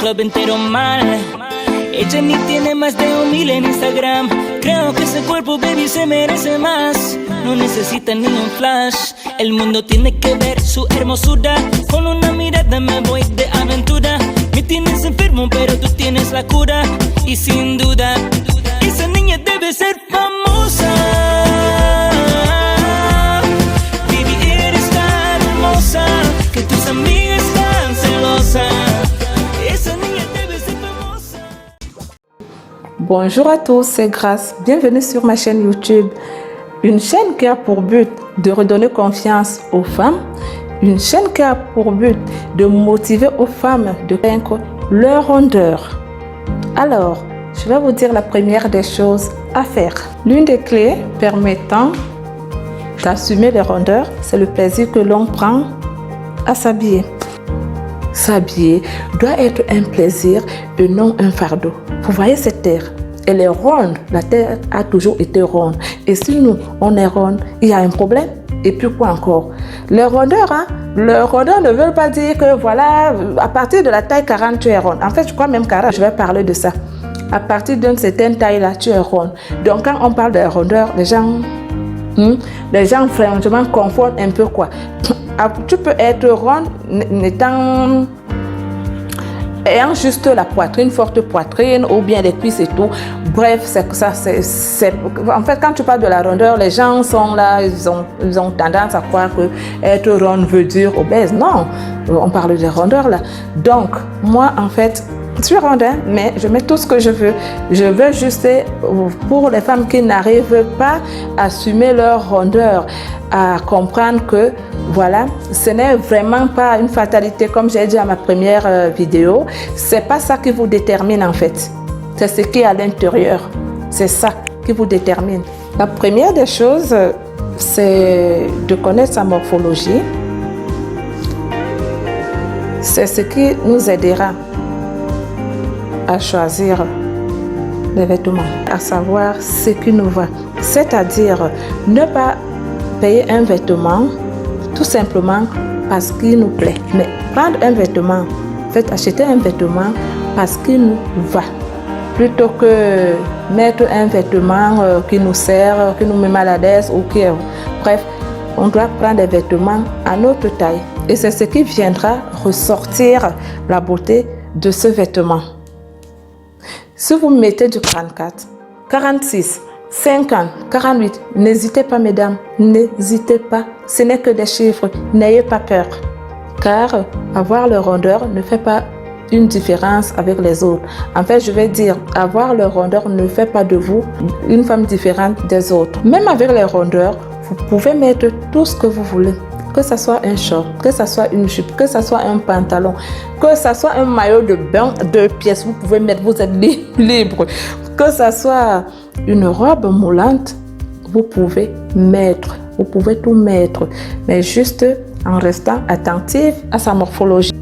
club entero mal. Ella ni tiene más de 1,000 en Instagram. Creo que ese cuerpo, baby, se merece más. No necesita ni un flash. El mundo tiene que ver su hermosura. Con una mirada me voy de aventura. Me tienes enfermo, pero tú tienes la cura. Y sin duda, esa niña debe ser famosa. Baby, eres tan hermosa que tus amigas están celosas. Esa niña debe ser famosa. Bonjour à tous, c'est Grace. Bienvenue sur ma chaîne YouTube. Une chaîne qui a pour but de redonner confiance aux femmes. Une chaîne qui a pour but de motiver aux femmes de vaincre leur rondeur. Alors, je vais vous dire la première des choses à faire. L'une des clés permettant d'assumer les rondeurs, c'est le plaisir que l'on prend à s'habiller. S'habiller doit être un plaisir et non un fardeau. Vous voyez cette terre, elle est ronde. La terre a toujours été ronde. Et si nous, on est ronde, il y a un problème. Et puis quoi encore? Les rondeurs, les rondeurs ne veulent pas dire que voilà, à partir de la taille 40, tu es ronde. En fait, je crois même 40, je vais parler de ça. À partir d'une certaine taille-là, tu es ronde. Donc, quand on parle de rondeur, les gens franchement confondent un peu quoi. Tu peux être ronde ayant juste la poitrine, forte poitrine, ou bien les cuisses et tout. Bref, c'est ça. En fait, quand tu parles de la rondeur, les gens sont là, ils ont tendance à croire que être ronde veut dire obèse. Non, on parle de rondeur là. Donc, moi, en fait, je suis ronde, mais je mets tout ce que je veux. Je veux juste, pour les femmes qui n'arrivent pas à assumer leur rondeur, à comprendre que, voilà, ce n'est vraiment pas une fatalité, comme j'ai dit à ma première vidéo. C'est pas ça qui vous détermine, en fait. C'est ce qui est à l'intérieur. C'est ça qui vous détermine. La première des choses, c'est de connaître sa morphologie. C'est ce qui nous aidera à choisir les vêtements, à savoir ce qui nous va. C'est-à-dire ne pas payer un vêtement tout simplement parce qu'il nous plaît. Mais prendre un vêtement, acheter un vêtement parce qu'il nous va. Plutôt que mettre un vêtement qui nous sert, qui nous met mal à l'aise ou qui... Bref, on doit prendre des vêtements à notre taille. Et c'est ce qui viendra ressortir la beauté de ce vêtement. Si vous mettez du 44, 46, 50, 48, n'hésitez pas mesdames, n'hésitez pas. Ce n'est que des chiffres, n'ayez pas peur. Car avoir le rondeur ne fait pas une différence avec les autres. En fait, je vais dire, avoir le rondeur ne fait pas de vous une femme différente des autres. Même avec les rondeurs, vous pouvez mettre tout ce que vous voulez. Que ce soit un short, que ce soit une jupe, que ce soit un pantalon, que ce soit un maillot de bain, 2 pièces, vous pouvez mettre, vous êtes libre. Que ce soit une robe moulante, vous pouvez mettre, vous pouvez tout mettre, mais juste en restant attentif à sa morphologie.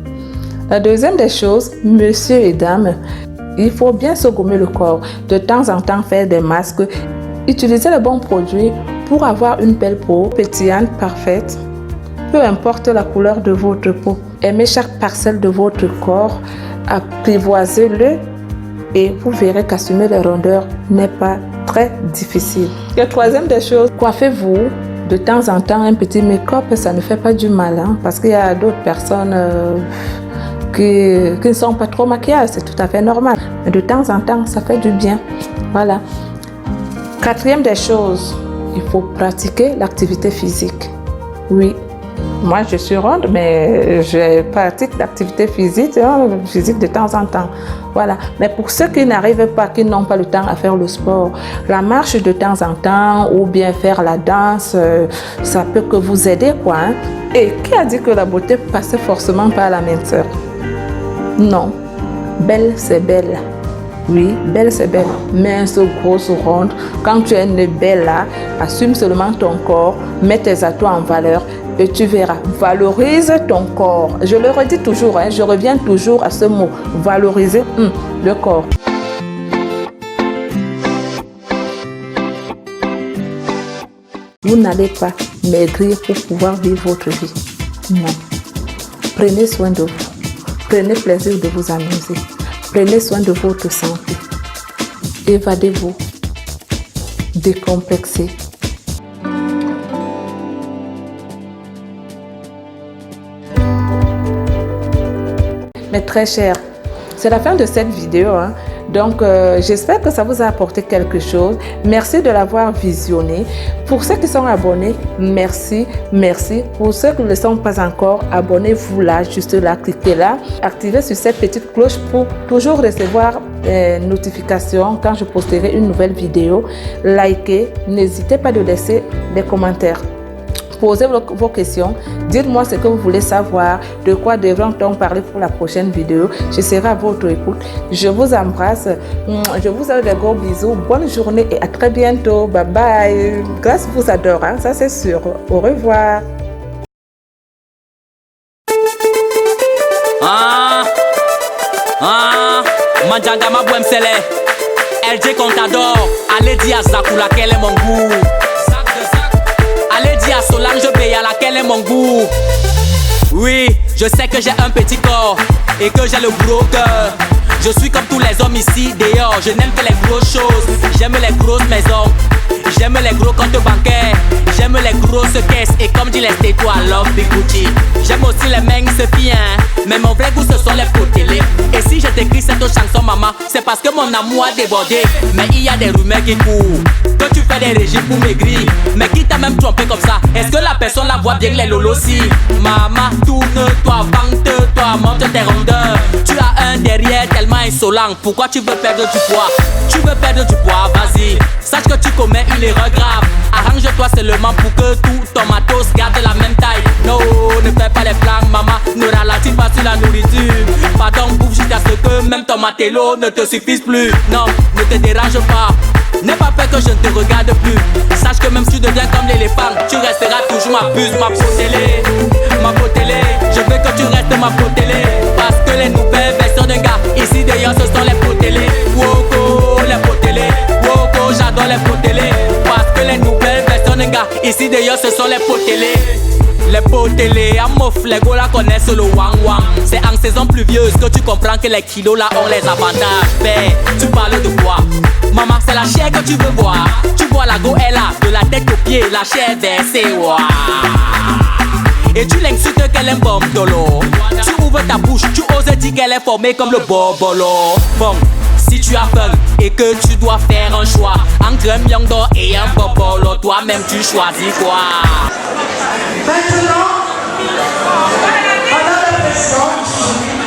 La deuxième des choses, messieurs et dames, il faut bien se gommer le corps. De temps en temps, faire des masques. Utilisez les bons produits pour avoir une belle peau pétillante, parfaite. Peu importe la couleur de votre peau, aimez chaque parcelle de votre corps, apprivoisez-le et vous verrez qu'assumer les rondeurs n'est pas très difficile. La troisième des choses, coiffez-vous de temps en temps un petit make-up, ça ne fait pas du mal, parce qu'il y a d'autres personnes qui ne sont pas trop maquillées, c'est tout à fait normal. Mais de temps en temps, ça fait du bien. Voilà. Quatrième des choses, il faut pratiquer l'activité physique. Oui. Moi, je suis ronde, mais je pratique l'activité physique de temps en temps. Voilà. Mais pour ceux qui n'arrivent pas, qui n'ont pas le temps à faire le sport, la marche de temps en temps ou bien faire la danse, ça peut que vous aider, quoi. Et qui a dit que la beauté passait forcément par la minceur? Non. Belle, c'est belle. Oui, belle, c'est belle. Mince, grosse, ronde. Quand tu es née belle là, assume seulement ton corps, mets tes atouts en valeur. Et tu verras, valorise ton corps. Je le redis toujours, je reviens toujours à ce mot, valoriser le corps. Vous n'allez pas maigrir pour pouvoir vivre votre vie. Non. Prenez soin de vous. Prenez plaisir de vous amuser. Prenez soin de votre santé. Évadez-vous. Décomplexez. Mes très chers, c'est la fin de cette vidéo. Donc, j'espère que ça vous a apporté quelque chose. Merci de l'avoir visionné. Pour ceux qui sont abonnés, merci, merci. Pour ceux qui ne le sont pas encore, abonnez-vous là, juste là, cliquez là. Activez sur cette petite cloche pour toujours recevoir notifications quand je posterai une nouvelle vidéo. Likez, n'hésitez pas de laisser des commentaires. Posez vos questions, dites-moi ce que vous voulez savoir, de quoi devrait-on parler pour la prochaine vidéo. Je serai à votre écoute. Je vous embrasse, je vous donne des gros bisous, bonne journée et à très bientôt. Bye bye. Grâce vous adore, ça c'est sûr. Au revoir. Manjanga Mabouemsele, LG Contador, allez dire à Zakula quel est mon goût. Allez dire à Solange Béa laquelle est mon goût. Oui, je sais que j'ai un petit corps et que j'ai le gros cœur. Je suis comme tous les hommes ici dehors. Je n'aime que les grosses choses. J'aime les grosses maisons. J'aime les gros comptes bancaires. J'aime les grosses caisses. Et comme dit les tétois, love Big Gucci. J'aime aussi les mecs, c'est bien. Mais mon vrai goût, ce sont les potelés. Et si je t'écris cette chanson, maman, c'est parce que mon amour a débordé. Mais il y a des rumeurs qui courent que tu fais des régimes pour maigrir. Mais qui t'a même trompé comme ça? Est-ce que la personne la voit bien les lolos aussi? Maman, tourne-toi, vante-toi, monte tes rondeurs. Tu as un derrière tellement insolent. Pourquoi tu veux perdre du poids? Tu veux perdre du poids, vas-y. Sache que tu commets une erreur grave. Arrange-toi seulement pour que tout ton matos garde la même taille. Non, ne fais pas les flancs, maman. Ne ralentis pas sur la nourriture. Pardon, bouffe jusqu'à ce que même ton matelot ne te suffise plus. Non, ne te dérange pas. N'aie pas peur que je ne te regarde plus. Sache que même si tu deviens comme l'éléphant, tu resteras toujours ma puce, ma potélé. Ma potélé, je veux que tu restes ma potélé. Parce que les nouvelles versions d'un gars, ici d'ailleurs ce sont les potélés. Woko, les potélés. Woko, j'adore les potélés. Parce que les nouvelles versions d'un gars, ici d'ailleurs ce sont les potélés. Les potélés, à mof, les gars la connaissent le wang wang. C'est en saison pluvieuse que tu comprends que les kilos là ont les avantages. Ben, tu parles de quoi? Maman, c'est la chair que tu veux voir. Tu vois la go est là, de la tête aux pieds, la chair versée, waouh. Et tu l'insultes qu'elle aime bon dolo. Tu ouvres ta bouche, tu oses dire qu'elle est formée comme le bobolo. Bon, si tu as faim et que tu dois faire un choix entre un myongdo et un bobolo, toi-même tu choisis quoi? Maintenant, madame la présidente,